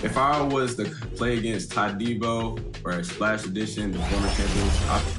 If I was to play against Todd Debo or Splash Edition, the former champions,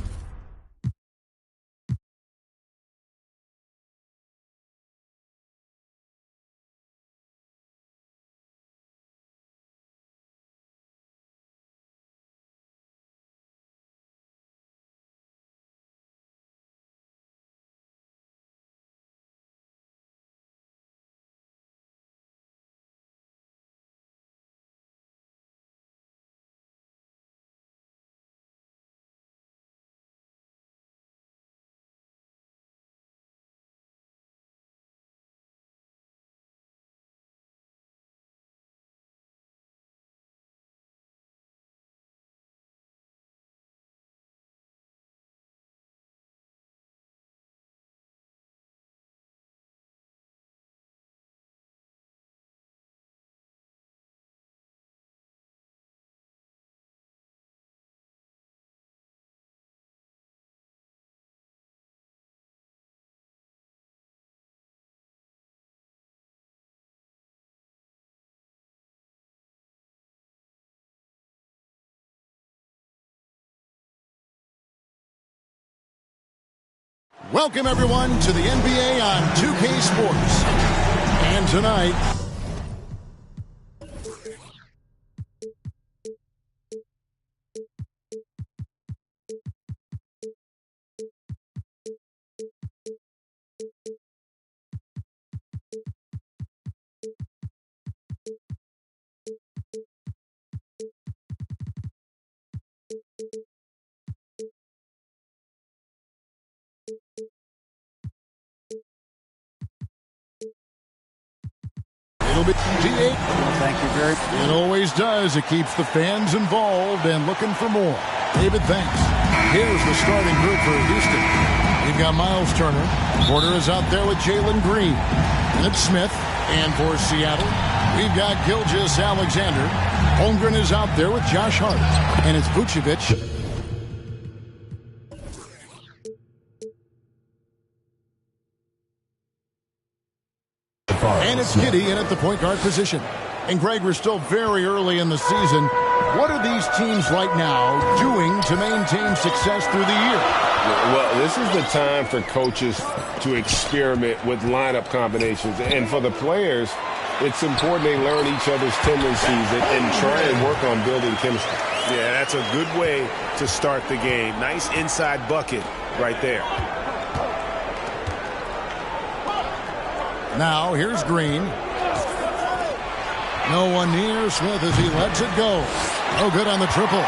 Welcome, everyone, to the NBA on 2K Sports. And tonight, it'll be G8. Thank you very much. It always does. It keeps the fans involved and looking for more. David, thanks. Here's the starting group for Houston. We've got Miles Turner. Porter is out there with Jalen Green. And it's Smith. And for Seattle, we've got Gilgeous-Alexander. Holmgren is out there with Josh Hart. And it's Vucevic. And it's Giddey in at the point guard position. And Greg, we're still very early in the season. What are these teams right now doing to maintain success through the year? Well, this is the time for coaches to experiment with lineup combinations. And for the players, it's important they learn each other's tendencies and try and work on building chemistry. Yeah, that's a good way to start the game. Nice inside bucket right there. Now, here's Green. No one near Smith as he lets it go. No good on the triple.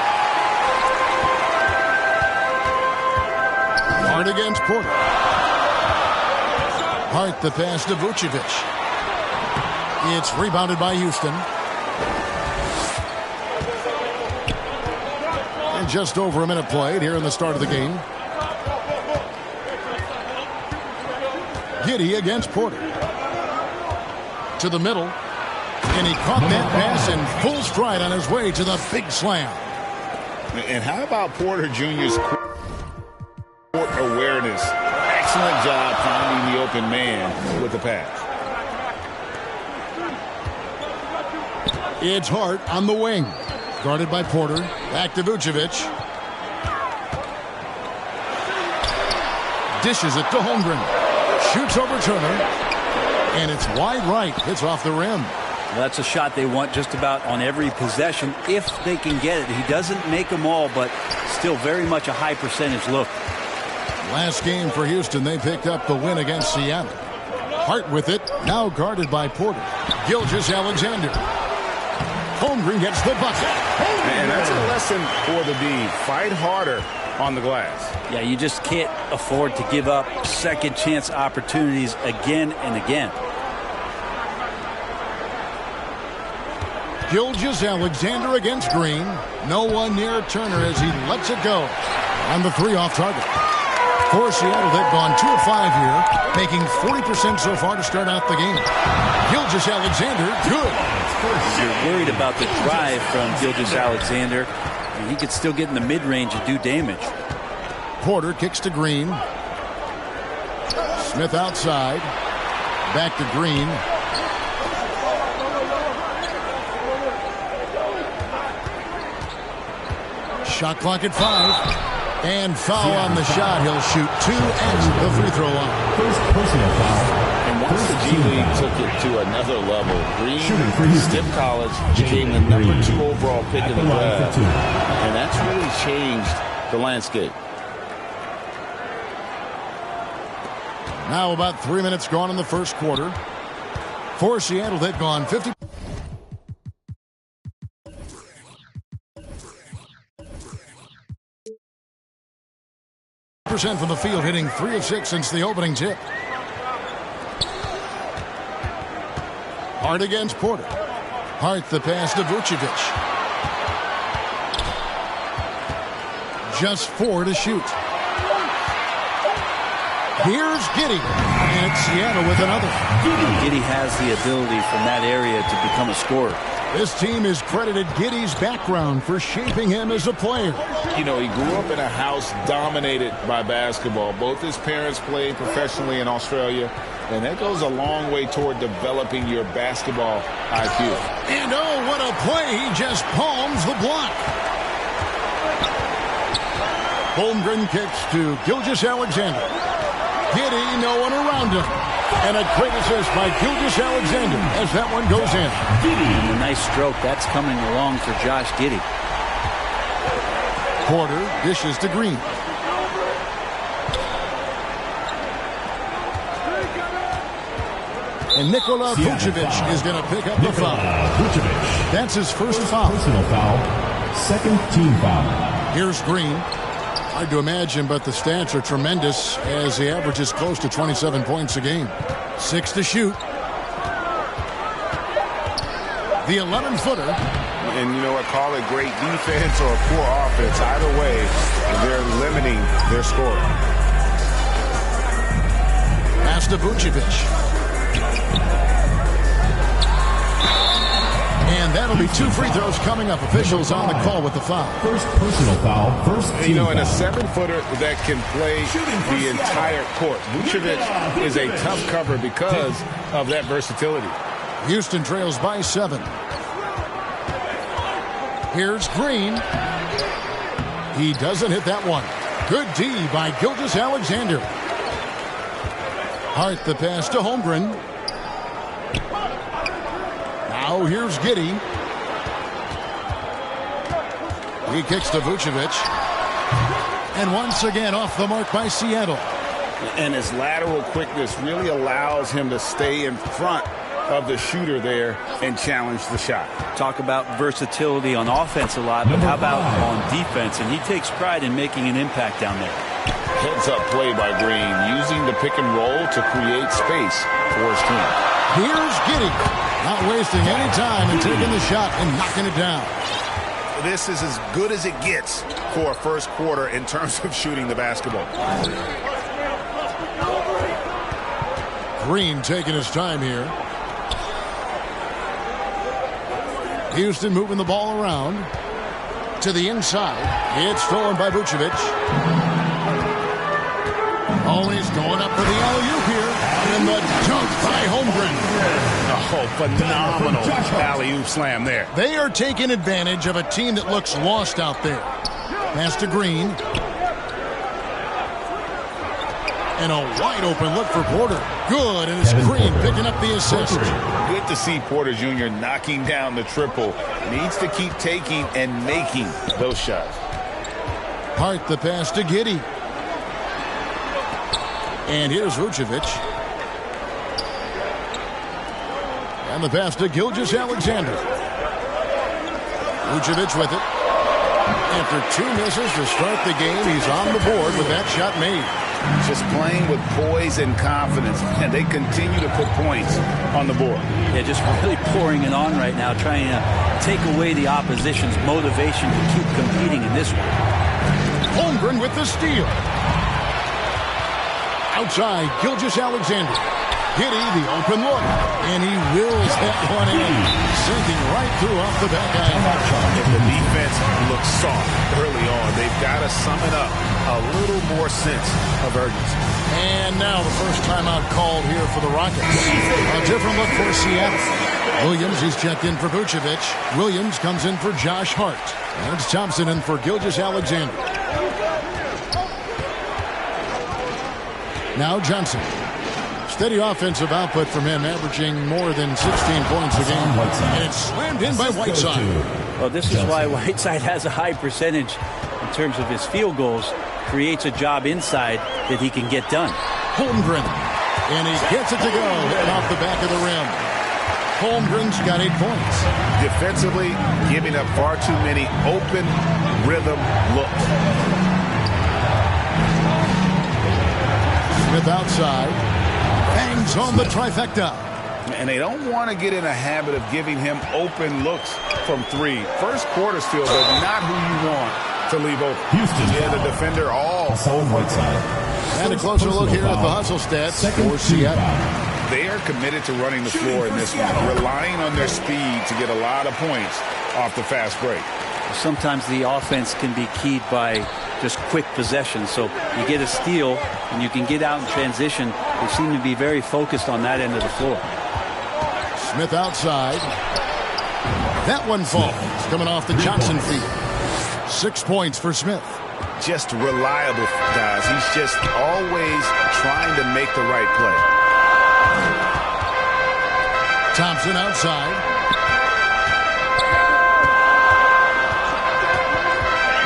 Hart against Porter. Hart the pass to Vucevic. It's rebounded by Houston. And just over a minute played here in the start of the game. Giddey against Porter. To the middle. And he caught that pass in full stride on his way to the big slam. And how about Porter Jr.'s court awareness? Excellent job finding the open man with the pass. It's Hart on the wing. Guarded by Porter. Back to Vucevic. Dishes it to Holmgren. Shoots over Turner. And it's wide right. It's off the rim. Well, that's a shot they want just about on every possession if they can get it. He doesn't make them all, but still very much a high percentage look. Last game for Houston, they picked up the win against Seattle. Hart with it, now guarded by Porter. Gilgeous-Alexander. Holmgren gets the bucket. And that's a lesson for the D. Fight harder on the glass. Yeah, you just can't afford to give up second chance opportunities again and again. Gilgeous-Alexander against Green. No one near Turner as he lets it go. On the three off target. For Seattle, they've gone 2 of 5 here, making 40% so far to start out the game. Gilgeous-Alexander, good. You're worried about the drive from Gilgeous-Alexander. He could still get in the mid-range and do damage. Porter kicks to Green. Smith outside. Back to Green. Shot clock at 5. And foul on the shot. He'll shoot 2 at the free throw line. First personal foul. And once the G League took it to another level, Green, Stiff College, became the number 2 overall pick in the draft. And that's really changed the landscape. Now about 3 minutes gone in the first quarter. For Seattle, they've gone 50% from the field, hitting 3 of 6 since the opening tip. Hart against Porter. Hart the pass to Vucevic. Just 4 to shoot. Here's Giddey. And it's Seattle with another. Giddey has the ability from that area to become a scorer. This team has credited Giddey's background for shaping him as a player. You know, he grew up in a house dominated by basketball. Both his parents played professionally in Australia, and that goes a long way toward developing your basketball IQ. And oh, what a play. He just palms the block. Holmgren kicks to Gilgeous-Alexander. Giddey, no one around him. And a great assist by Gilgeous-Alexander as that one goes in. And a nice stroke. That's coming along for Josh Giddey. Porter dishes to Green. And Nikola Vucevic is going to pick up the foul. That's his first foul. Personal foul. Second team foul. Here's Green. Hard to imagine, but the stats are tremendous as he averages close to 27 points a game. 6 to shoot. The 11-footer. And you know what? Call it great defense or poor offense. Either way, they're limiting their scoring. Pass to Vucevic. And that'll be 2 free throws coming up. Officials on the call with the foul. First personal foul. First team You know, in a foul. 7-footer that can play the entire court. Vucevic is a tough cover because of that versatility. Houston trails by 7. Here's Green. He doesn't hit that one. Good D by Gilgeous-Alexander. Hart the pass to Holmgren. Now here's Giddey. He kicks to Vucevic. And once again off the mark by Seattle. And his lateral quickness really allows him to stay in front of the shooter there and challenge the shot. Talk about versatility on offense a lot, but how about on defense? And he takes pride in making an impact down there. Heads-up play by Green, using the pick and roll to create space for his team. Here's Giddey. Not wasting any time and taking the shot and knocking it down. This is as good as it gets for a first quarter in terms of shooting the basketball. Green taking his time here. Houston moving the ball around to the inside. It's stolen by Vucevic. Always going up for the alley-oop here. And the dunk by Holmgren. Oh, phenomenal alley-oop slam there. They are taking advantage of a team that looks lost out there. Pass to Green. And a wide-open look for Porter. Good, and it's Green picking up the assist. Good to see Porter Jr. knocking down the triple. Needs to keep taking and making those shots. Hart the pass to Giddey. And here's Vucevic. And the pass to Gilgeous-Alexander. Vucevic with it. After 2 misses to start the game, he's on the board with that shot made. Just playing with poise and confidence, and they continue to put points on the board. Yeah, just really pouring it on right now, trying to take away the opposition's motivation to keep competing in this one. Holmgren with the steal. Outside, Gilgeous-Alexander. Giddey, the open look. And he wills that one in. Sinking right through off the back iron. If the defense looks soft early on, they've got to sum it up. A little more sense of urgency. And now the first timeout called here for the Rockets. A different look for Seattle. Williams, he's checked in for Vucevic. Williams comes in for Josh Hart. And it's Thompson in for Gilgeous-Alexander. Now Johnson. Steady offensive output from him, averaging more than 16 points a game. And it's slammed in by Whiteside. Well, this is why Whiteside has a high percentage in terms of his field goals. Creates a job inside that he can get done. Holmgren. And he gets it to go, hitting off the back of the rim. Holmgren's got 8 points. Defensively, giving up far too many open rhythm looks. Smith outside. Bangs on the trifecta. And they don't want to get in a habit of giving him open looks from three. First quarter still, but not who you want to leave open. Houston. Yeah, the defender all Hassan Whiteside. And a closer look here at the hustle stats for Seattle. They are committed to running the floor in this one, relying on their speed to get a lot of points off the fast break. Sometimes the offense can be keyed by just quick possession. So you get a steal and you can get out in transition. They seem to be very focused on that end of the floor. Smith outside. That one falls. Coming off the Johnson feed. 6 points for Smith. Just reliable, guys. He's just always trying to make the right play. Thompson outside.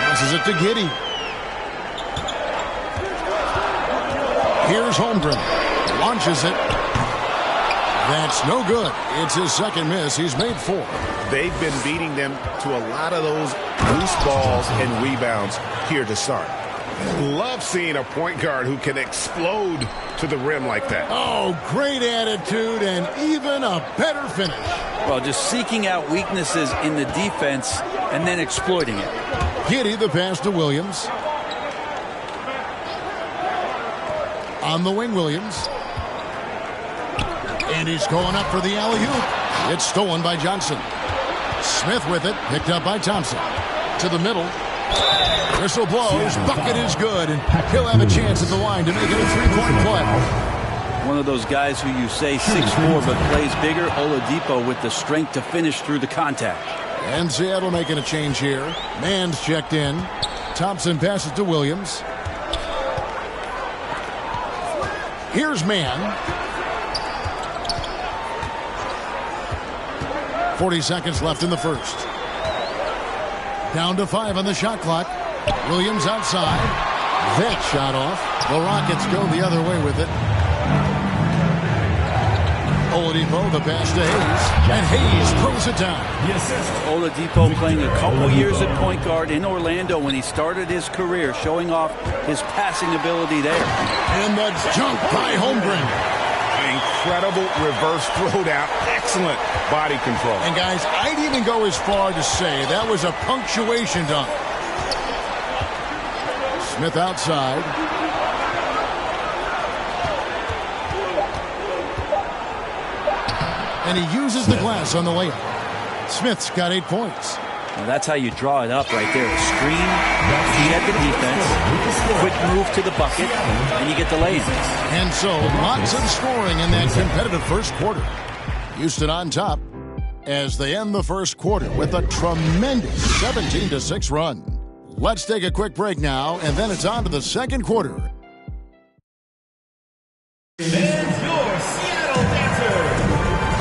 Passes it to Giddey. Here's Holmgren. Launches it. That's no good. It's his second miss. He's made 4. They've been beating them to a lot of those loose balls and rebounds here to start. Love seeing a point guard who can explode to the rim like that. Oh, great attitude and even a better finish. Well, just seeking out weaknesses in the defense and then exploiting it. Giddey, the pass to Williams. On the wing, Williams. And he's going up for the alley-oop. It's stolen by Johnson. Smith with it, picked up by Thompson. To the middle. Whistle blows. Bucket is good. And he'll have a chance at the line to make it a three-point play. One of those guys who you say 6'4", but plays bigger. Oladipo with the strength to finish through the contact. And Seattle making a change here. Mann's checked in. Thompson passes to Williams. Here's Mann. 40 seconds left in the first. Down to 5 on the shot clock. Williams outside. That shot off. The Rockets go the other way with it. Oladipo, the pass to Hayes. And Hayes throws it down. Oladipo playing a couple years at point guard in Orlando when he started his career, showing off his passing ability there. And the jump by Holmgren. Incredible reverse throwdown. Excellent body control. And guys, I'd even go as far to say that was a punctuation dunk. Smith outside. And he uses the glass on the layup. Smith's got 8 points. Well, that's how you draw it up right there. A screen, check the defense, quick move to the bucket, and you get the lay-in. And so, lots of scoring in that competitive first quarter. Houston on top as they end the first quarter with a tremendous 17-6 run. Let's take a quick break now, and then it's on to the second quarter.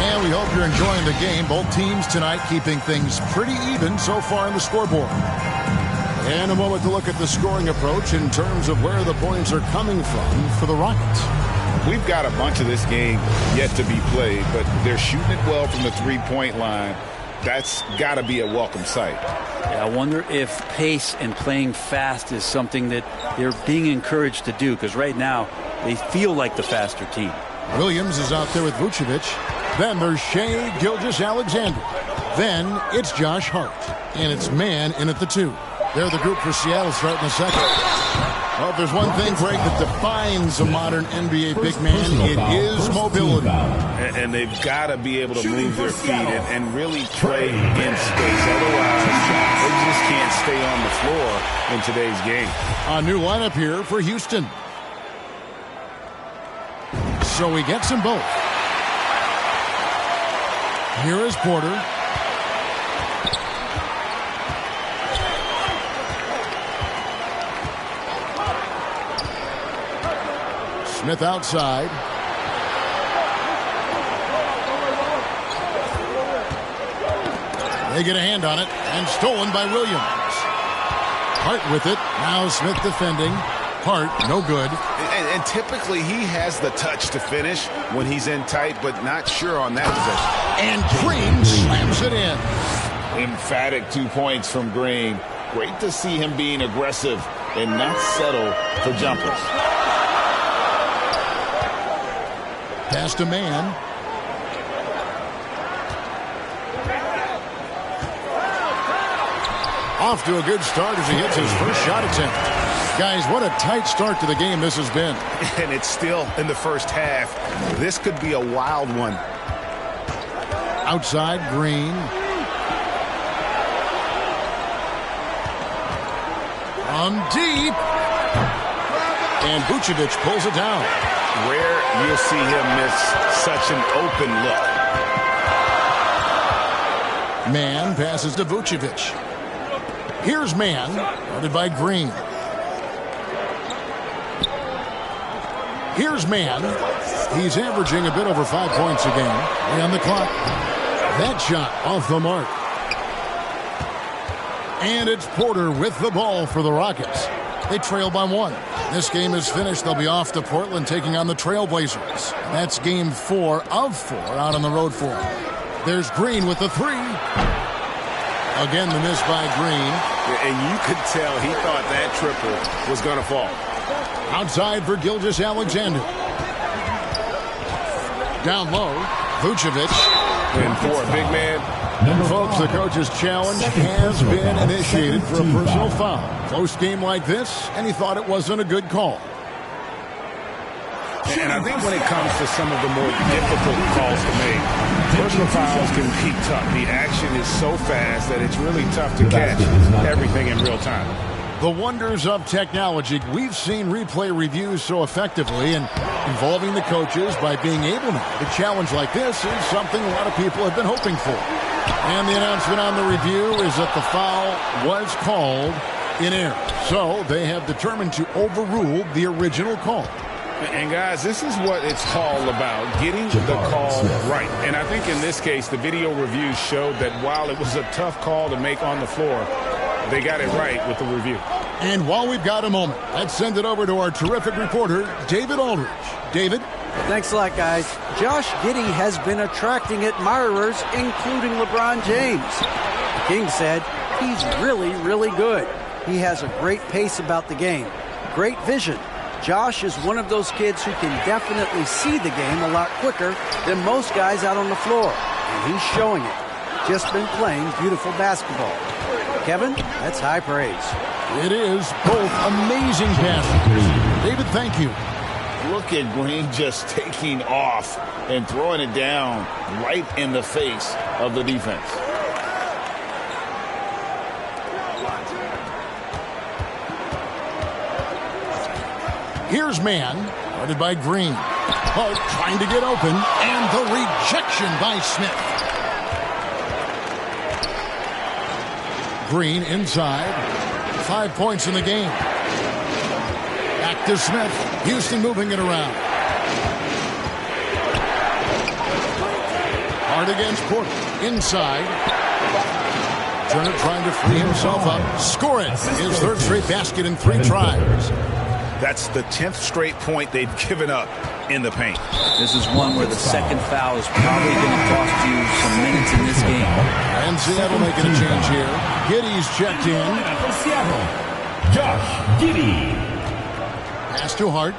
And we hope you're enjoying the game. Both teams tonight keeping things pretty even so far in the scoreboard. And a moment to look at the scoring approach in terms of where the points are coming from for the Rockets. We've got a bunch of this game yet to be played, but they're shooting it well from the three-point line. That's got to be a welcome sight. Yeah, I wonder if pace and playing fast is something that they're being encouraged to do, because right now they feel like the faster team. Williams is out there with Vucevic. Then there's Shai Gilgeous-Alexander. Then it's Josh Hart. And it's Mann in at the 2. They're the group for Seattle starting the second. Well, if there's one thing, Greg, that defines a modern NBA big man, it is mobility. And they've got to be able to move their feet and really play in space. Otherwise, they just can't stay on the floor in today's game. A new lineup here for Houston. So he gets them both. Here is Porter. Smith outside. They get a hand on it, and stolen by Williams. Hart with it. Now Smith defending. Hart, no good. And typically he has the touch to finish when he's in tight, but not sure on that possession. And Green slams it in. Emphatic 2 points from Green. Great to see him being aggressive and not settle for jumpers. Pass to man. Off to a good start as he hits his first shot attempt. Guys, what a tight start to the game this has been. And it's still in the first half. This could be a wild one. Outside, Green. On deep. And Vucevic pulls it down. Rare you'll see him miss such an open look. Man passes to Vucevic. Here's man, guarded by Green. Here's man. He's averaging a bit over 5 points a game. On the clock. That shot off the mark. And it's Porter with the ball for the Rockets. They trail by 1. This game is finished. They'll be off to Portland taking on the Trailblazers. That's game 4 of 4 out on the road for them. There's Green with the 3. Again, the miss by Green. And you could tell he thought that triple was going to fall. Outside for Gilgeous-Alexander. Down low, Vucevic. And for a big man. Folks, the coach's challenge has been initiated for a personal foul. Close game like this, and he thought it wasn't a good call. And I think when it comes to some of the more difficult calls to make, personal fouls can be tough. The action is so fast that it's really tough to catch everything in real time. The wonders of technology. We've seen replay reviews so effectively, and involving the coaches by being able now to challenge like this is something a lot of people have been hoping for. And the announcement on the review is that the foul was called in error. So they have determined to overrule the original call. And guys, this is what it's all about, getting the call right. And I think in this case, the video review showed that while it was a tough call to make on the floor, they got it right with the review. And while we've got a moment, let's send it over to our terrific reporter, David Aldridge. David? Thanks a lot, guys. Josh Giddey has been attracting admirers, including LeBron James. King said he's really, really good. He has a great pace about the game, great vision. Josh is one of those kids who can definitely see the game a lot quicker than most guys out on the floor. And he's showing it. Just been playing beautiful basketball. Kevin, that's high praise. It is both amazing passes. David, thank you. Look at Green just taking off and throwing it down right in the face of the defense. Here's man, guarded by Green. Hart trying to get open, and the rejection by Smith. Green inside. 5 points in the game. Back to Smith. Houston moving it around. Hart against Porter. Inside. Turner trying to free himself up. Score it. His third straight basket in 3 tries. That's the 10th straight point they've given up in the paint. This is one where the second foul is probably going to cost you some minutes in this game. And Seattle making a change here. Giddey's checked in. For Seattle, Josh Giddey. Pass to Hart.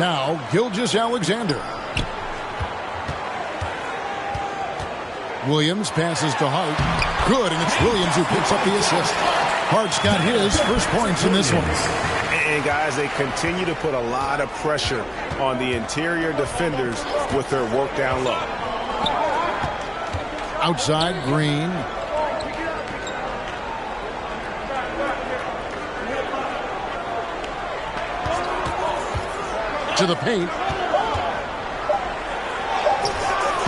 Now, Gilgeous-Alexander. Williams passes to Hart. Good, and it's Williams who picks up the assist. Hart's got his first points in this one. And guys, they continue to put a lot of pressure on the interior defenders with their work down low. Outside, Green. To the paint.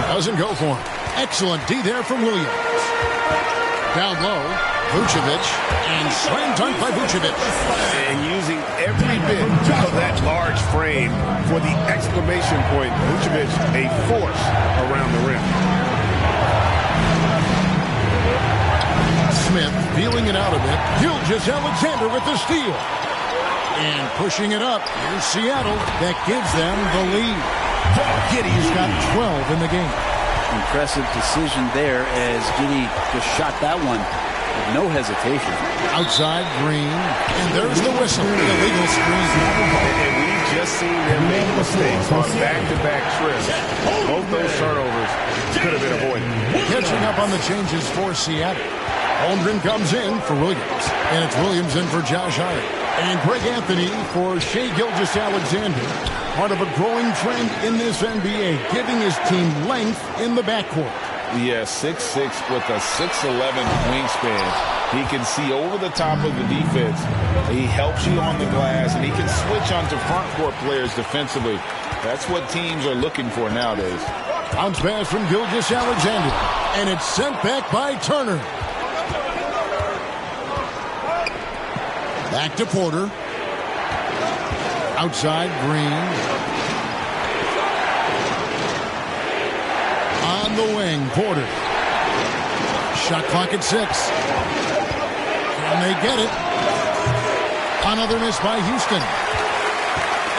Doesn't go for him. Excellent D there from Williams. Down low, Vucevic, and slam dunk by Vucevic. And using every bit of that large frame for the exclamation point. Vucevic, a force around the rim. Smith feeling it out a bit. Gilgeous-Alexander with the steal. And pushing it up. Here's Seattle. That gives them the lead. Giddey's got 12 in the game. Impressive decision there as Giddey just shot that one with no hesitation. Outside Green. And there's the whistle. Illegal screen. And we've just seen them make mistakes on back-to-back trips. Both those turnovers could have been avoided. Catching up on the changes for Seattle. Holmgren comes in for Williams. And it's Williams in for Josh Hart. And Greg Anthony for Shai Gilgeous-Alexander. Part of a growing trend in this NBA, giving his team length in the backcourt. Yeah, 6'6" with a 6'11" wingspan. He can see over the top of the defense. He helps you on the glass, and he can switch onto front court players defensively. That's what teams are looking for nowadays. Bounce pass from Gilgeous-Alexander. And it's sent back by Turner. Back to Porter. Outside Green. On the wing, Porter. Shot clock at 6. Can they get it? Another miss by Houston.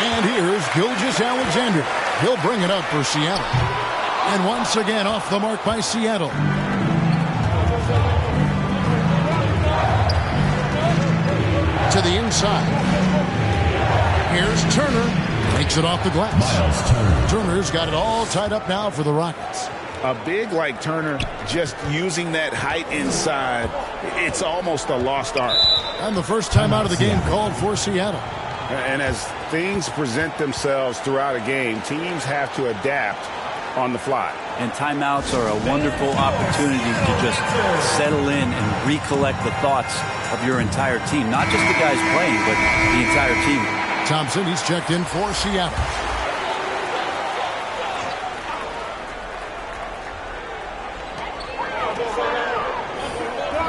And here's Gilgeous-Alexander. He'll bring it up for Seattle. And once again off the mark by Seattle. To the inside. Here's Turner. Takes it off the glass. Miles Turner. Turner's got it all tied up now for the Rockets. A big like Turner, just using that height inside, it's almost a lost art. And the first time out of the game called for Seattle. And as things present themselves throughout a game, teams have to adapt on the fly. And timeouts are a wonderful opportunity to just settle in and recollect the thoughts of your entire team. Not just the guys playing, but the entire team. Thompson, he's checked in for Seattle.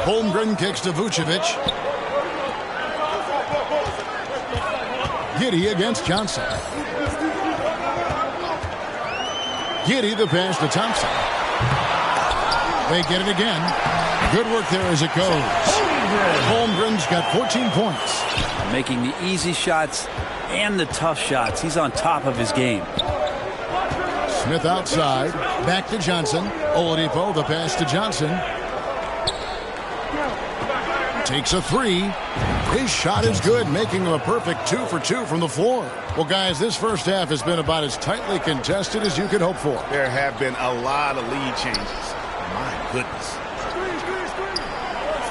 Holmgren kicks to Vucevic. Giddey against Johnson. Giddey the pass to Thompson. They get it again. Good work there as it goes. Holmgren's got 14 points. Making the easy shots and the tough shots. He's on top of his game. Smith outside. Back to Johnson. Oladipo the pass to Johnson. Takes a three. His shot is good, making him a perfect 2 for 2 from the floor. Well, guys, this first half has been about as tightly contested as you could hope for. There have been a lot of lead changes. My goodness.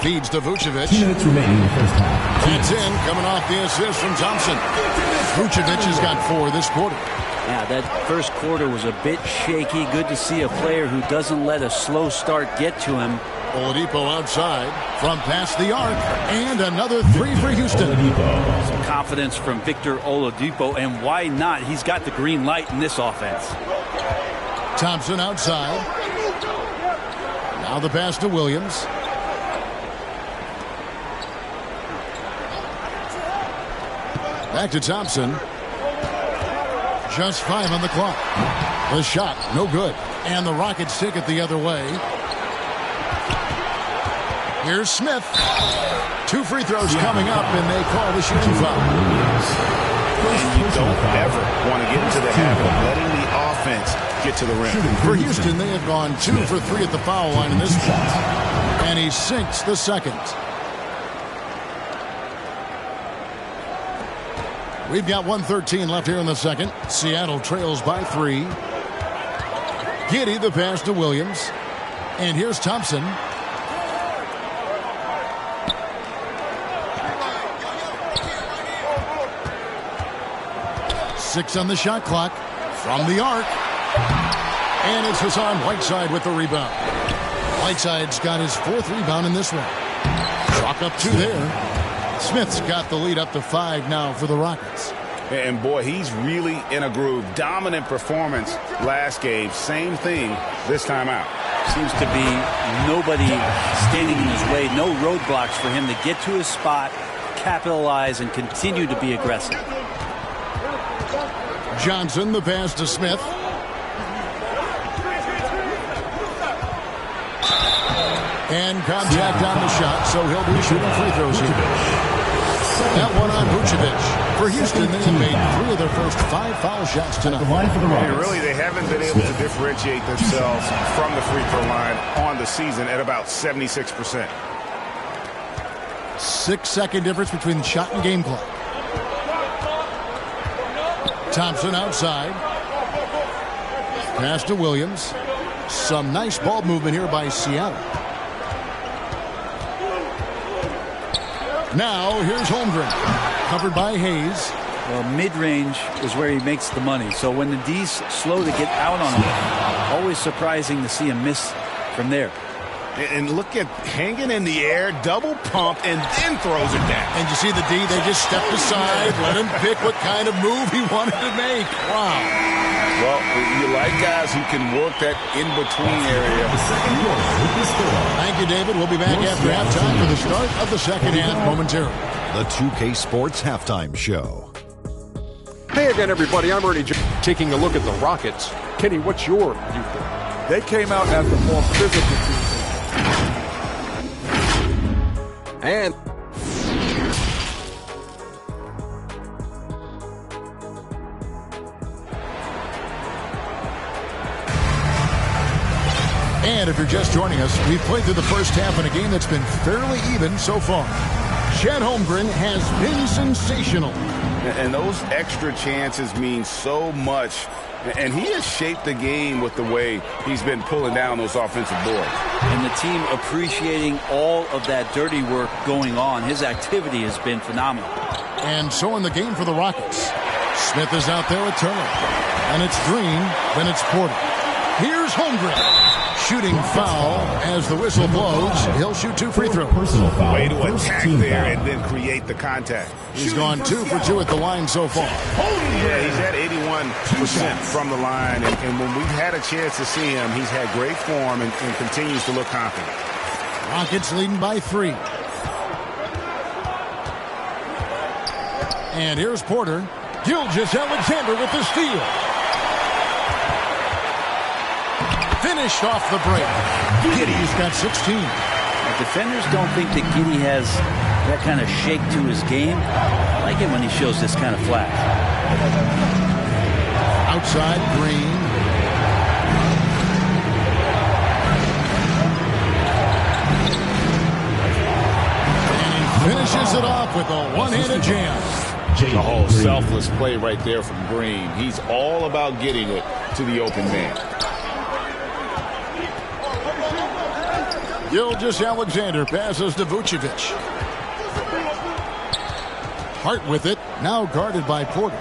Feeds to Vucevic. 2 minutes remaining in the first half. That's in, coming off the assist from Thompson. Vucevic has got 4 this quarter. Yeah, that first quarter was a bit shaky. Good to see a player who doesn't let a slow start get to him. Oladipo outside from past the arc. And another 3 for Houston. Some confidence from Victor Oladipo, and why not? He's got the green light in this offense. Thompson outside. Now the pass to Williams. Back to Thompson. Just 5 on the clock. The shot, no good. And the Rockets take it the other way. Here's Smith. 2 free throws coming up, and they call the shooting foul. And you don't ever want to get into the habit of letting the offense get to the rim. For Houston, they have gone 2 for 3 at the foul line in this one. And he sinks the second. We've got 1:13 left here in the second. Seattle trails by 3. Giddey the pass to Williams. And here's Thompson. Six on the shot clock from the arc. And it's Hassan Whiteside with the rebound. Whiteside's got his 4th rebound in this one. Chalk up 2 there. Smith's got the lead up to 5 now for the Rockets. And, boy, he's really in a groove. Dominant performance last game. Same thing this time out. Seems to be nobody standing in his way. No roadblocks for him to get to his spot, capitalize, and continue to be aggressive. Johnson, the pass to Smith. And contact on the shot, so he'll be shooting free throws here. That one on Vucevic. For Houston, they have made 3 of their first 5 foul shots tonight. And really, they haven't been able to differentiate themselves from the free throw line on the season at about 76%. 6-second difference between the shot and game clock. Thompson outside. Pass to Williams. Some nice ball movement here by Seattle. Now, here's Holmgren. Covered by Hayes. Well, mid-range is where he makes the money. So when the D's slow to get out on him, always surprising to see him miss from there. And look at hanging in the air, double pump, and then throws it down. And you see the D, they just stepped aside, let him pick what kind of move he wanted to make. Wow. Well, you like guys who can work that in-between area. Thank you, David. We'll be back after halftime for the start of the second half momentarily. The 2K Sports Halftime Show. Hey again, everybody. I'm Ernie J. Taking a look at the Rockets. Kenny, what's your viewpoint? They came out as the more physical team. And if you're just joining us, we've played through the first half in a game that's been fairly even so far. Chet Holmgren has been sensational. And those extra chances mean so much. And he has shaped the game with the way he's been pulling down those offensive boards. And the team appreciating all of that dirty work going on. His activity has been phenomenal. And so in the game for the Rockets, Smith is out there with Turner. And it's Green, then it's Porter. Here's Holmgren. Shooting foul as the whistle blows. He'll shoot 2 free throws. Way to attack there and then create the contact. He's gone 2 for 2 at the line so far. Yeah, he's at 81% from the line. And when we've had a chance to see him, he's had great form and continues to look confident. Rockets leading by 3. And here's Porter. Gilgeous-Alexander with the steal. Finished off the break. Giddey's got 16. Defenders don't think that Giddey has that kind of shake to his game. I like it when he shows this kind of flash. Outside, Green. And he finishes it off with a one-handed jam. The whole selfless play right there from Green. He's all about getting it to the open man. Gilgeous-Alexander passes to Vucevic. Hart with it, now guarded by Porter.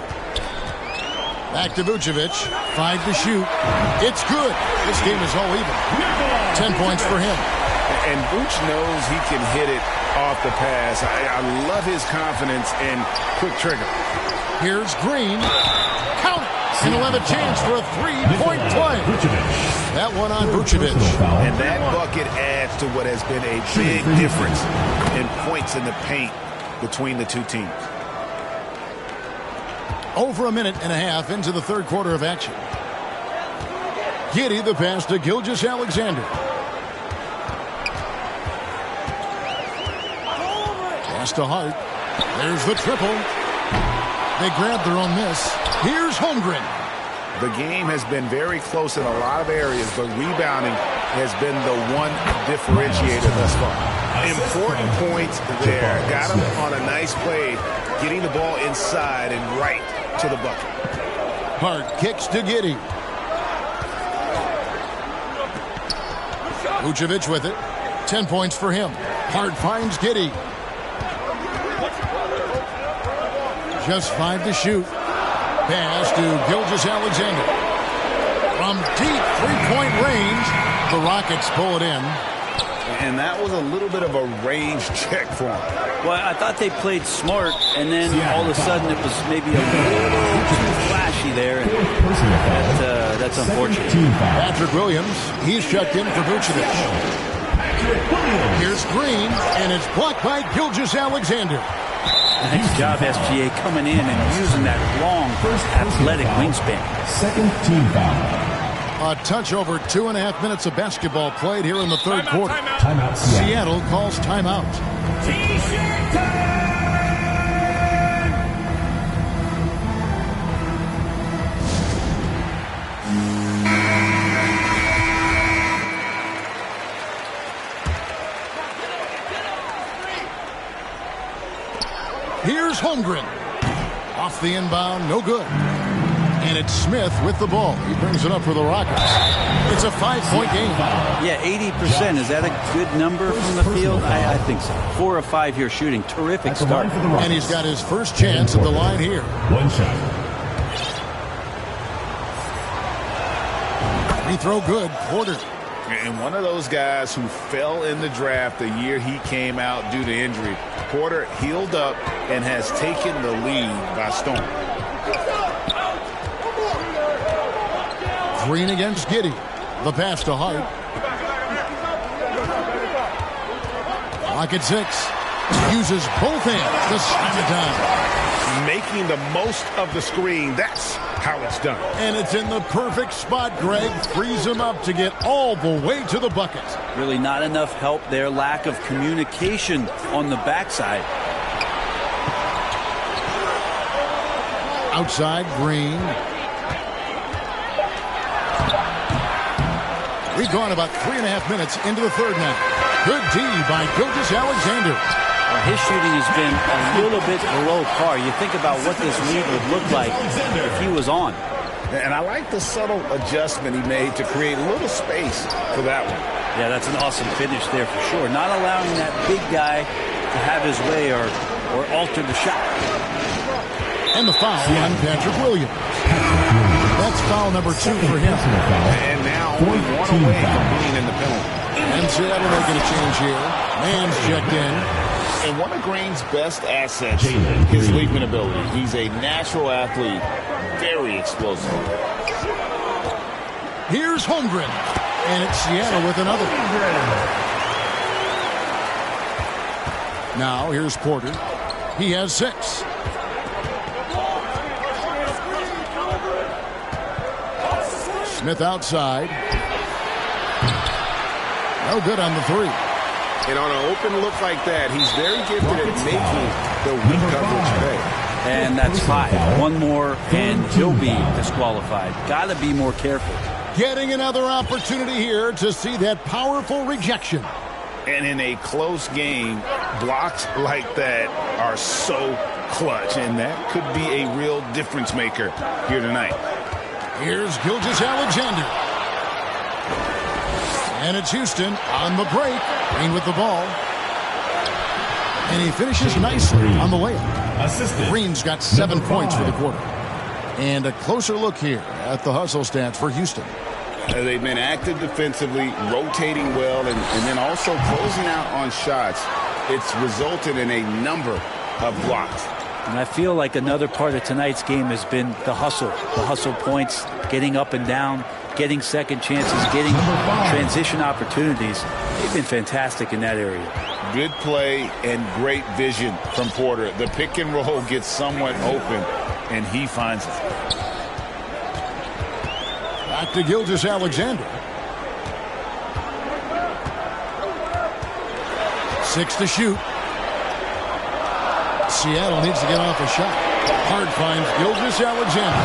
Back to Vucevic, 5 to shoot. It's good. This game is all even. 10 points for him. And Vooch knows he can hit it off the pass. I love his confidence and quick trigger. Here's Green. Count it. And he'll have a chance for a 3-point play. That one on Vucevic. And that bucket adds to what has been a big difference in points in the paint between the two teams. Over a minute and a half into the third quarter of action. Giddey the pass to Gilgeous-Alexander. Pass to Hart. There's the triple. They grab their own miss. Here's Holmgren. The game has been very close in a lot of areas, but rebounding has been the one differentiator thus far. Important points there. Got him on a nice play, getting the ball inside and right to the bucket. Hart kicks to Giddey. Vucevic with it. 10 points for him. Hart finds Giddey. Just 5 to shoot. Pass to Gilgeous-Alexander. From deep 3-point range, the Rockets pull it in. And that was a little bit of a range check for him. Well, I thought they played smart, and then all of a sudden it was maybe a little too flashy there. And that's unfortunate. Patrick Williams, he's checked in for Vucevic. Here's Green, and it's blocked by Gilgeous-Alexander. Nice job, SGA, coming in and using that long, athletic wingspan. Second team foul. A touch over 2.5 minutes of basketball played here in the third quarter. Timeout. Seattle calls timeout. Here's Holmgren. Off the inbound, no good. And it's Smith with the ball. He brings it up for the Rockets. It's a 5-point game. Yeah, 80%. Is that a good number from the field? I think so. 4 of 5 here shooting. Terrific start. And he's got his first chance at the line here. One shot. Free throw good. Porter. And one of those guys who fell in the draft the year he came out due to injury. Porter healed up and has taken the lead by storm. Green against Giddey. The pass to Hart. Clock at 6. Uses both hands to slam it down. Making the most of the screen. That's how it's done. And it's in the perfect spot. Greg frees him up to get all the way to the bucket. Really not enough help there. Lack of communication on the backside. Outside, Green. We've gone about 3.5 minutes into the third now. Good D by Gilgeous-Alexander. Well, his shooting has been a little bit below par. You think about what this lead would look like if he was on. And I like the subtle adjustment he made to create a little space for that one. Yeah, that's an awesome finish there for sure. Not allowing that big guy to have his way or alter the shot. And the foul on Patrick Williams. That's foul number 2 for him. And now only one away from being in the penalty. And Seattle making a change here. Man's checked in. And one of Green's best assets, his leaping ability. He's a natural athlete, very explosive. Here's Holmgren. And it's Seattle with another. Now here's Porter. He has 6. Smith outside. No good on the 3. And on an open look like that, he's very gifted at making the weak coverage pay. And that's 5. One more, and he'll be disqualified. Got to be more careful. Getting another opportunity here to see that powerful rejection. And in a close game, blocks like that are so clutch, and that could be a real difference maker here tonight. Here's Gilgeous-Alexander. And it's Houston on the break. Green with the ball. And he finishes nicely on the layup. Green's got 7 points for the quarter. And a closer look here at the hustle stats for Houston. They've been active defensively, rotating well, and then also closing out on shots. It's resulted in a number of blocks. And I feel like another part of tonight's game has been the hustle points, getting up and down, getting second chances, getting transition opportunities. They've been fantastic in that area. Good play and great vision from Porter. The pick and roll gets somewhat open, and he finds it. Back to Gilgeous-Alexander. 6 to shoot. Seattle needs to get off a shot. Hard finds Gilgeous-Alexander.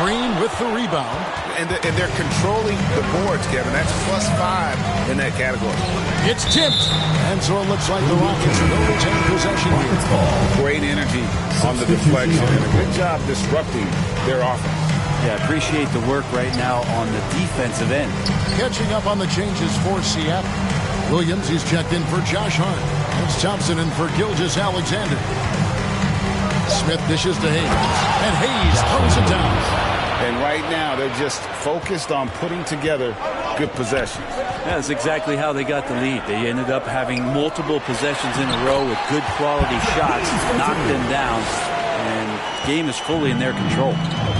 Green with the rebound. And they're controlling the boards, Kevin. That's +5 in that category. It's tipped. And so it looks like the Rockets will retain possession here. Great energy on the deflection and a good job disrupting their offense. Yeah, appreciate the work right now on the defensive end. Catching up on the changes for Seattle. Williams, he's checked in for Josh Hart. It's Thompson in for Gilgeous-Alexander. Smith dishes to Hayes, and Hayes throws it down. And right now, they're just focused on putting together good possessions. That's exactly how they got the lead. They ended up having multiple possessions in a row with good quality shots, knocked them down, and the game is fully in their control.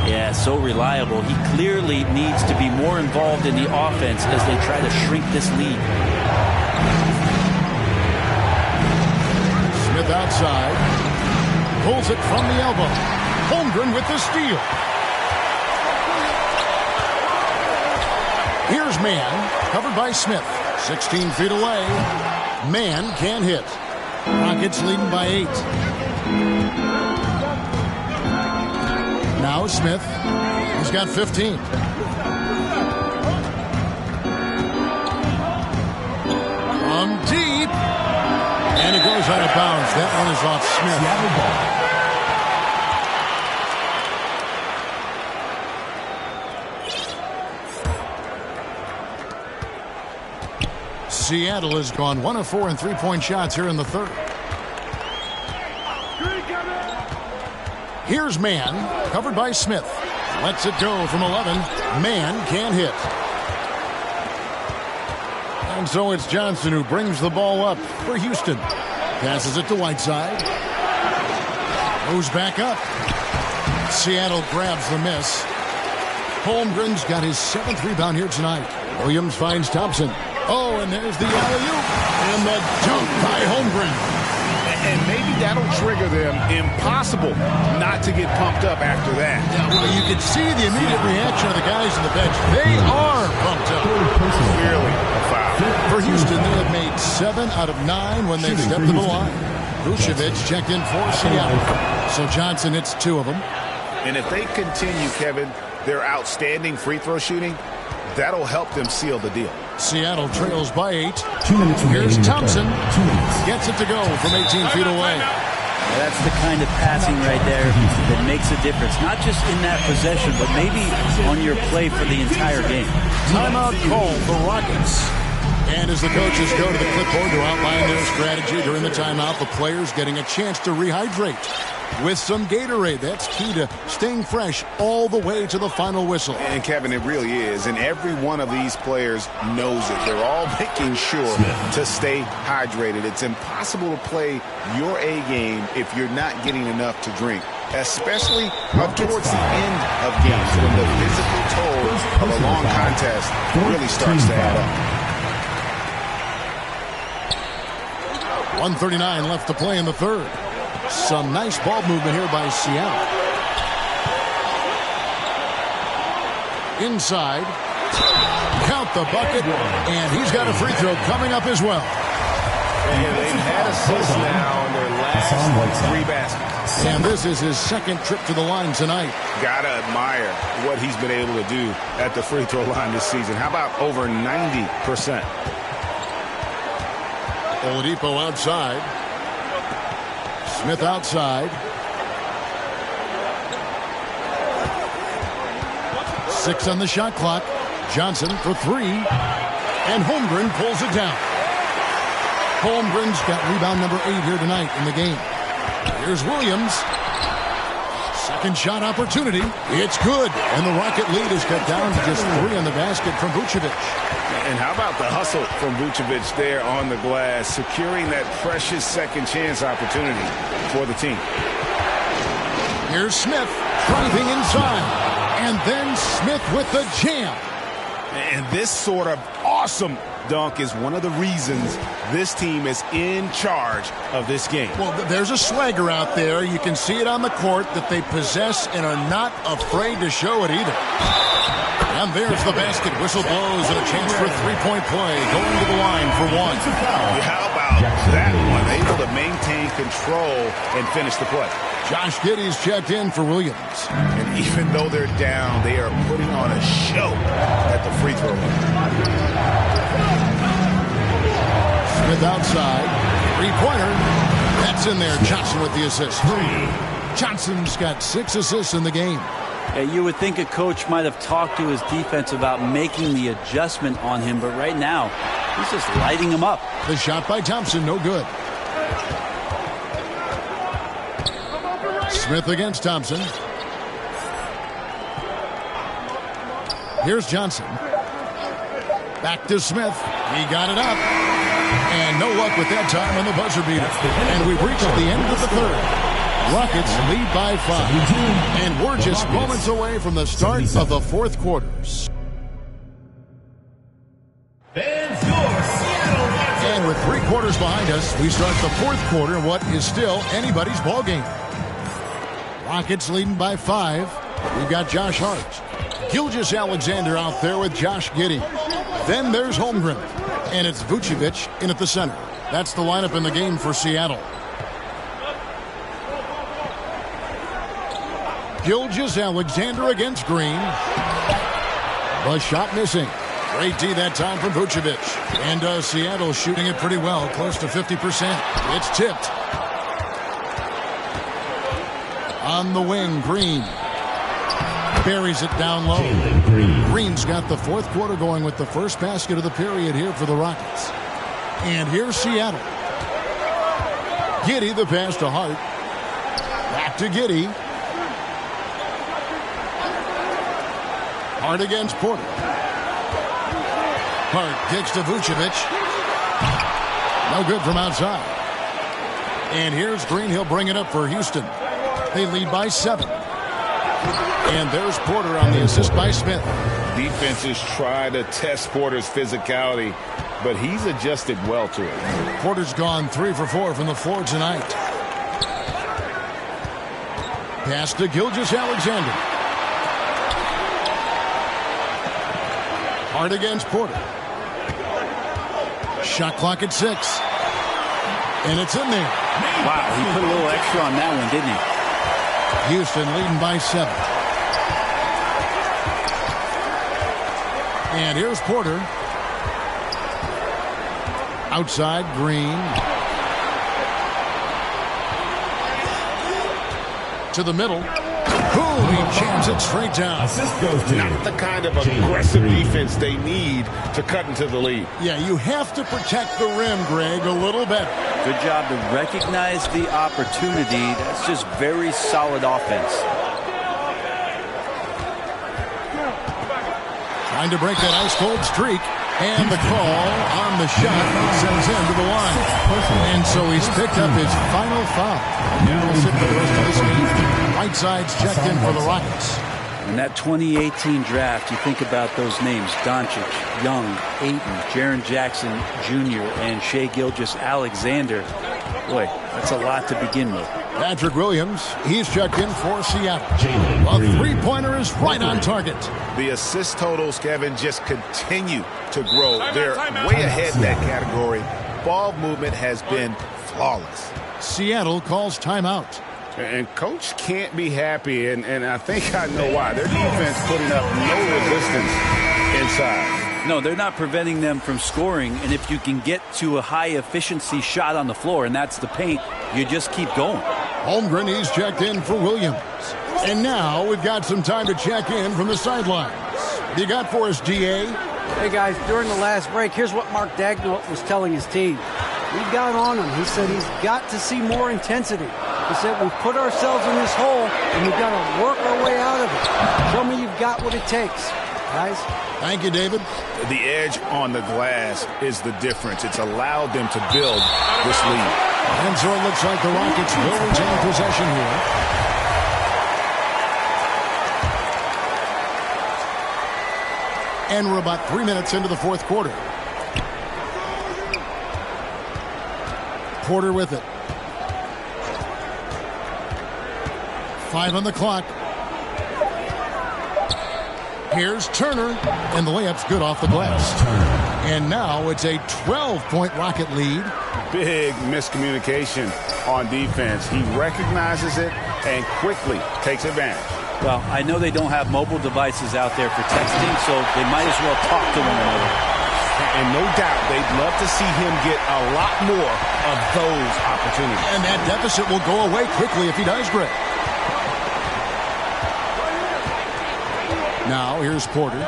Yeah, so reliable. He clearly needs to be more involved in the offense as they try to shrink this lead. Smith outside. Pulls it from the elbow. Holmgren with the steal. Here's Mann, covered by Smith. 16 feet away. Mann can't hit. Rockets leading by 8. Now Smith. He's got 15. From deep. And it goes out of bounds. That one is off Smith. Seattle has gone 1 of 4 in three-point shots here in the third. Here's Mann, covered by Smith. Lets it go from 11. Mann can't hit. And so it's Johnson who brings the ball up for Houston. Passes it to Whiteside. Goes back up. Seattle grabs the miss. Holmgren's got his 7th rebound here tonight. Williams finds Thompson. Oh, and there's the alley-oop. And the dunk by Holmgren. And maybe that'll trigger them. Impossible not to get pumped up after that. Yeah, well, you can see the immediate reaction of the guys on the bench. They are pumped up. Clearly a foul. For Houston, they have made 7 out of 9 when they've stepped to the line. Vucevic checked in for Seattle. So Johnson hits 2 of them. And if they continue, Kevin, their outstanding free throw shooting, that'll help them seal the deal. Seattle trails by 8. 2 minutes remaining. Here's Thompson. 2 minutes. Gets it to go from 18 feet away. That's the kind of passing right there that makes a difference. Not just in that possession, but maybe on your play for the entire game. Timeout call for Rockets. And as the coaches go to the clipboard to outline their strategy during the timeout, the players getting a chance to rehydrate with some Gatorade. That's key to staying fresh all the way to the final whistle. And Kevin, it really is. And every one of these players knows it. They're all making sure to stay hydrated. It's impossible to play your A game if you're not getting enough to drink, especially towards the end of games when the physical toll of a long contest really starts to add up. 1:39 left to play in the third. Some nice ball movement here by Seattle. Inside. Count the bucket. And he's got a free throw coming up as well. And they've had assists now in their last 3 baskets. And this is his 2nd trip to the line tonight. Gotta admire what he's been able to do at the free throw line this season. How about over 90%? Oladipo outside. Smith outside. 6 on the shot clock. Johnson for 3. And Holmgren pulls it down. Holmgren's got rebound number 8 here tonight in the game. Here's Williams. 2nd shot opportunity. It's good. And the Rocket lead is cut down to just 3 on the basket from Vucevic. And how about the hustle from Vucevic there on the glass, securing that precious 2nd chance opportunity for the team. Here's Smith driving inside. And then Smith with the jam. And this sort of awesome dunk is one of the reasons this team is in charge of this game. Well, there's a swagger out there. You can see it on the court that they possess and are not afraid to show it either. And there's the basket. Whistle blows and a chance for a 3-point play. Going to the line for 1. How about that one? Able to maintain control and finish the play. Josh Giddey's checked in for Williams. And even though they're down, they are putting on a show at the free throw line. Smith outside. 3-pointer. That's in there. Johnson with the assist. Johnson's got 6 assists in the game. Yeah, you would think a coach might have talked to his defense about making the adjustment on him, but right now, he's just lighting him up. The shot by Thompson, no good. Smith against Thompson. Here's Johnson. Back to Smith. He got it up. And no luck with that time on the buzzer beater. And we've reached the end of the third. Rockets lead by 5. And we're just moments away from the start of the fourth quarters. And with 3 quarters behind us, we start the fourth quarter in what is still anybody's ball game. Rockets leading by 5. We've got Josh Hart. Gilgeous-Alexander out there with Josh Giddey. Then there's Holmgren. And it's Vucevic in at the center. That's the lineup in the game for Seattle. Gilgeous-Alexander against Green. The shot missing. Great D that time from Vucevic. And Seattle shooting it pretty well, close to 50%. It's tipped. On the wing, Green. Buries it down low. Green's got the fourth quarter going with the first basket of the period here for the Rockets. And here's Seattle. Giddey, the pass to Hart. Back to Giddey. Hart against Porter. Hart kicks to Vucevic. No good from outside. And here's Green. He'll bring it up for Houston. They lead by 7. And there's Porter on the assist by Smith. Defenses try to test Porter's physicality, but he's adjusted well to it. Porter's gone 3 for 4 from the floor tonight. Pass to Gilgeous-Alexander. Hart against Porter. Shot clock at 6. And it's in there. Wow, he put a little extra on that one, didn't he? Houston leading by 7. And here's Porter. Outside, Green. To the middle. Boom, he jams it straight down. Not the kind of aggressive defense they need to cut into the lead. Yeah, you have to protect the rim, Greg, a little better. Good job to recognize the opportunity. That's just very solid offense. Trying to break that ice-cold streak. And the call on the shot sends him to the line. And so he's picked up his final foul. Now he'll sit for the rest of this game. Whiteside's checked in for the Rockets. In that 2018 draft, you think about those names: Doncic, Young, Ayton, Jaren Jackson Jr., and Shai Gilgeous-Alexander. Boy, that's a lot to begin with. Patrick Williams, he's checked in for Seattle. A three-pointer is right on target. The assist totals, Kevin, just continue to grow. They're way ahead in that category. Ball movement has been flawless. Seattle calls timeout. And Coach can't be happy, and I think I know why. Their defense putting up no resistance inside. No, they're not preventing them from scoring, and if you can get to a high-efficiency shot on the floor, and that's the paint, you just keep going. Holmgren, he's checked in for Williams. And now we've got some time to check in from the sidelines. You got for us, DA? Hey, guys, during the last break, here's what Mark Dagnall was telling his team. We got on him. He said he's got to see more intensity. He said we've put ourselves in this hole, and we've got to work our way out of it. Show me you've got what it takes, guys. Thank you, David. The edge on the glass is the difference. It's allowed them to build this lead. And so it looks like the Rockets will retain possession here. And we're about 3 minutes into the fourth quarter. Porter with it. 5 on the clock. Here's Turner, and the layup's good off the glass. And now it's a 12-point Rocket lead. Big miscommunication on defense. He recognizes it and quickly takes advantage. Well, I know they don't have mobile devices out there for texting, so they might as well talk to one another. And no doubt they'd love to see him get a lot more of those opportunities. And that deficit will go away quickly if he does, Greg. Now here's Porter.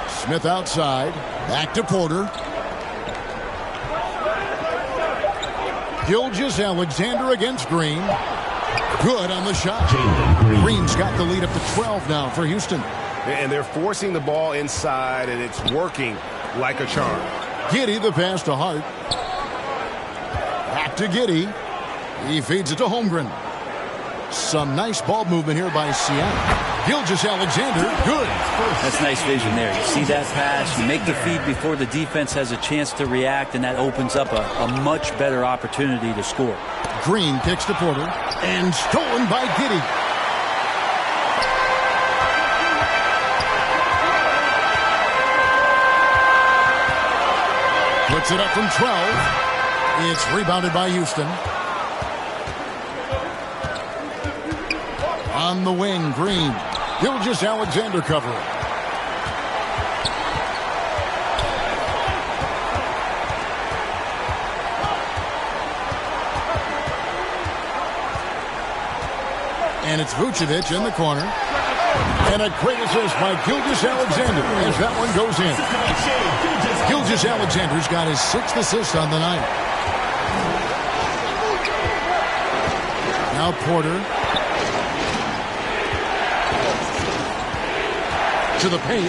Smith outside. Back to Porter. Gilgeous-Alexander against Green. Good on the shot. Green's got the lead up to 12 now for Houston. And they're forcing the ball inside, and it's working like a charm. Giddey, the pass to Hart. Back to Giddey. He feeds it to Holmgren. Some nice ball movement here by Seattle. Gilgeous-Alexander, good. That's nice vision there. You see that pass, you make the feed before the defense has a chance to react, and that opens up a much better opportunity to score. Green kicks to Porter, and stolen by Giddey. Puts it up from 12. It's rebounded by Houston. On the wing, Green. Gilgeous-Alexander covering. And it's Vucevic in the corner. And a great assist by Gilgeous-Alexander as that one goes in. Gilgeous-Alexander's got his 6th assist on the night. Now Porter. To the paint,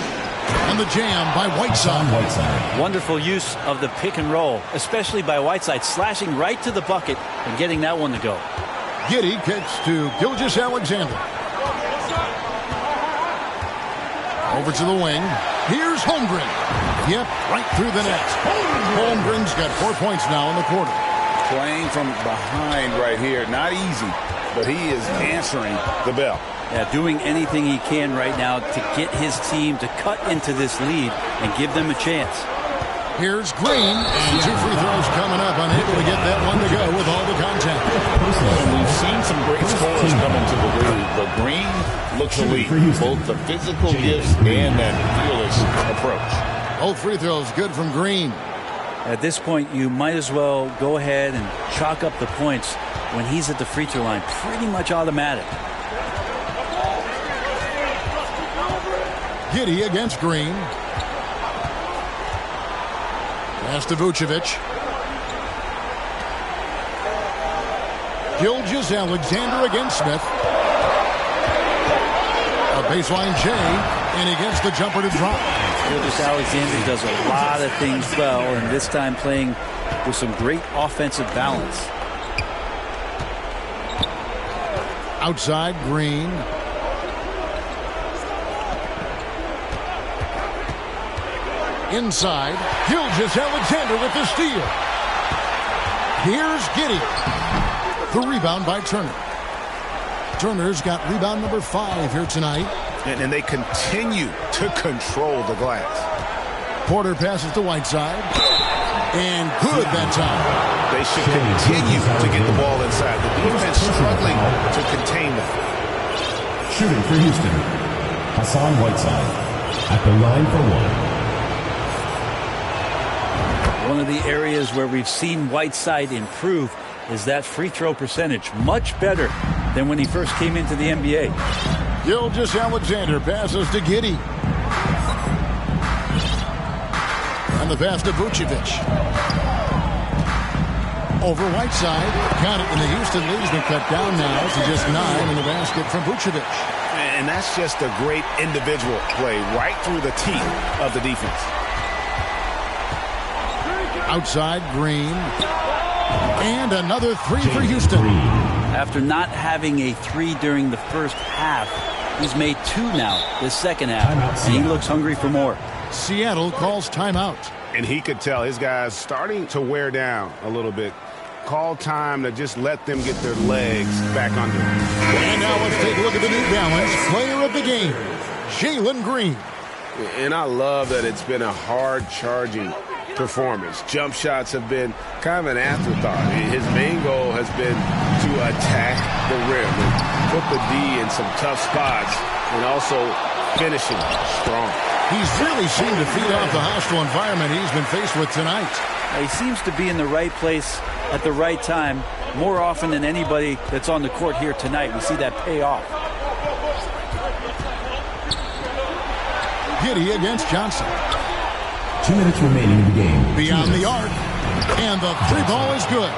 and the jam by Whiteside. Wonderful use of the pick and roll, especially by Whiteside, slashing right to the bucket and getting that one to go. Giddey kicks to Gilgeous-Alexander. Over to the wing. Here's Holmgren. Yep, right through the net. Holmgren's got 4 points now in the quarter. Playing from behind right here. Not easy, but he is answering the bell. Yeah, doing anything he can right now to get his team to cut into this lead and give them a chance. Here's Green, and 2 free throws coming up, unable to get that one to go with all the contact. And we've seen some great scorers come into the league, but Green looks elite, both the physical gifts and that fearless approach. Both free throws good from Green. At this point, you might as well go ahead and chalk up the points when he's at the free throw line. Pretty much automatic. Giddey against Green. Pass to Vucevic. Gilgeous-Alexander against Smith. A baseline J, and he gets the jumper to drop. Gilgeous-Alexander does a lot of things well, and this time playing with some great offensive balance. Outside, Green. Inside, Gilgeous-Alexander with the steal. Here's Giddey. The rebound by Turner. Turner's got rebound number 5 here tonight. And they continue to control the glass. Porter passes to Whiteside. And good that time. They should continue to get the ball inside. The defense struggling to contain them. Shooting for Houston, Hassan Whiteside at the line for 1. One of the areas where we've seen Whiteside improve is that free throw percentage. Much better than when he first came into the NBA. Gilgeous-Alexander passes to Giddey. And the pass to Vucevic. Over Whiteside. Got it, and the Houston lead's been cut down now to just 9 in the basket from Vucevic. And that's just a great individual play right through the teeth of the defense. Outside, Green. And another 3 for Houston. After not having a 3 during the first half, he's made 2 now this second half. And he looks hungry for more. Seattle calls timeout. And he could tell his guys starting to wear down a little bit. Call time to just let them get their legs back under them. And now let's take a look at the New Balance player of the game, Jalen Green. And I love that it's been a hard-charging performance. Jump shots have been kind of an afterthought. His main goal has been to attack the rim and put the D in some tough spots and also finishing strong. He's really seemed to feed off the hostile environment he's been faced with tonight. He seems to be in the right place at the right time more often than anybody that's on the court here tonight. We see that pay off. Giddey against Johnson. 2 minutes remaining in the game. Beyond the arc. And the 3 ball is good.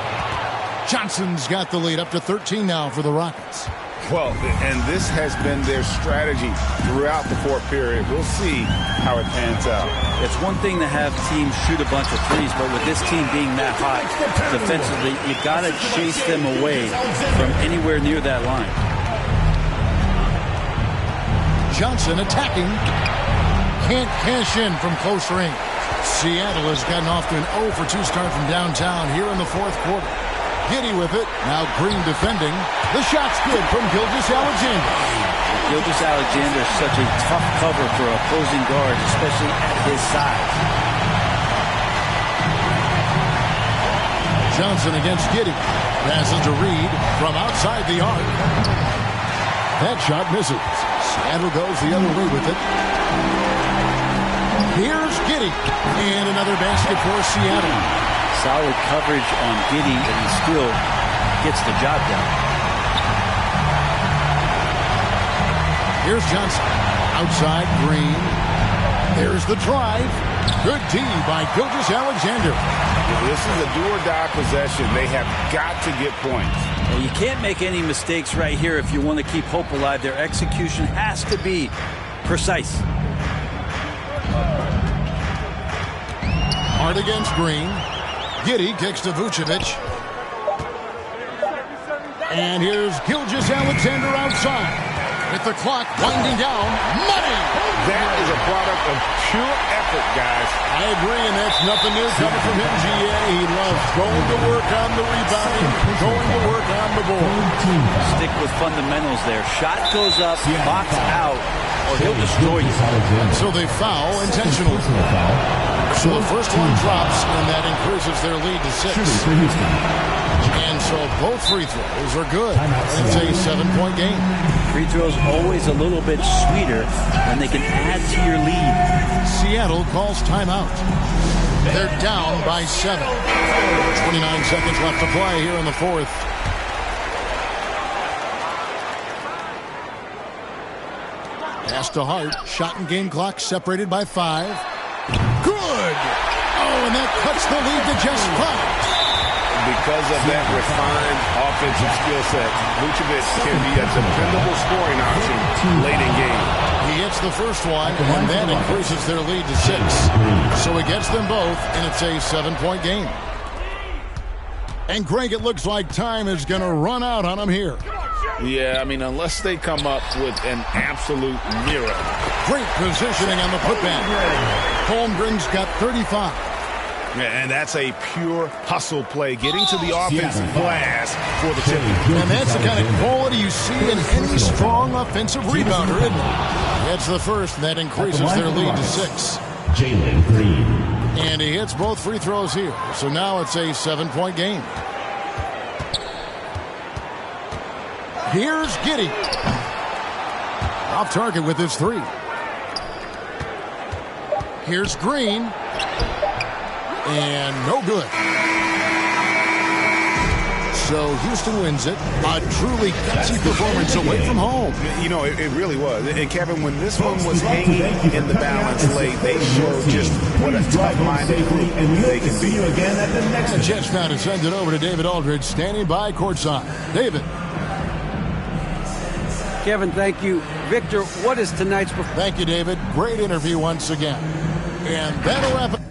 Johnson's got the lead up to 13 now for the Rockets. Well, and this has been their strategy throughout the fourth period. We'll see how it pans out. It's one thing to have teams shoot a bunch of threes, but with this team being that hot defensively, you got to chase them away from anywhere near that line. Johnson attacking. Can't cash in from close range. Seattle has gotten off to an 0 for 2 start from downtown here in the fourth quarter. Giddey with it. Now Green defending. The shot's good from Gilgeous-Alexander. Gilgeous-Alexander is such a tough cover for opposing guards, especially at his size. Johnson against Giddey. Passes to Reed from outside the arc. That shot misses. Seattle goes the other way with it. Here's Giddey. And another basket for Seattle. Solid coverage on Giddey, and he still gets the job done. Here's Johnson. Outside Green. There's the drive. Good D by Gilgeous-Alexander. This is a do-or-die possession. They have got to get points. Well, you can't make any mistakes right here if you want to keep hope alive. Their execution has to be precise. Hard against Green. Giddey kicks to Vucevic. And here's Gilgeous-Alexander outside. With the clock winding down. Money! That is a product of pure effort, guys. I agree, and that's nothing new coming from him, GA. He loves going to work on the rebounding, going to work on the board. Stick with fundamentals there. Shot goes up, box out, or he'll destroy you. So they foul intentionally. So the first one drops, and that increases their lead to 6. And so both free throws are good. It's a 7-point game. Free throws always a little bit sweeter when they can add to your lead. Seattle calls timeout. They're down by 7. 29 seconds left to play here in the fourth. Pass to Hart. Shot and game clock separated by 5. Good! Oh, and that cuts the lead to just 5. Because of that refined offensive skill set, Vucevic can be a dependable scoring option late in game. He hits the first one, and that increases their lead to 6. So he gets them both, and it's a 7-point game. And Greg, it looks like time is going to run out on them here. Yeah, I mean, unless they come up with an absolute miracle. Great positioning on the putback. Holmgren's got 35. And that's a pure hustle play, getting to the offensive glass for the tip. And that's the kind of quality you see in any strong offensive rebounder, isn't it? That's the first, and that increases their lead to 6. Jalen Green. And he hits both free throws here. So now it's a 7-point game. Here's Giddey. Off target with his 3. Here's Green. And no good. So Houston wins it. A truly gutsy performance away from home. You know, it really was. And Kevin, when this one was hanging in the balance late, they showed just what a tough-minded group they can be. The Jets now to send it over to David Aldridge, standing by courtside. David. Kevin, thank you. Victor, what is tonight's performance? Thank you, David. Great interview once again. And that'll wrap it.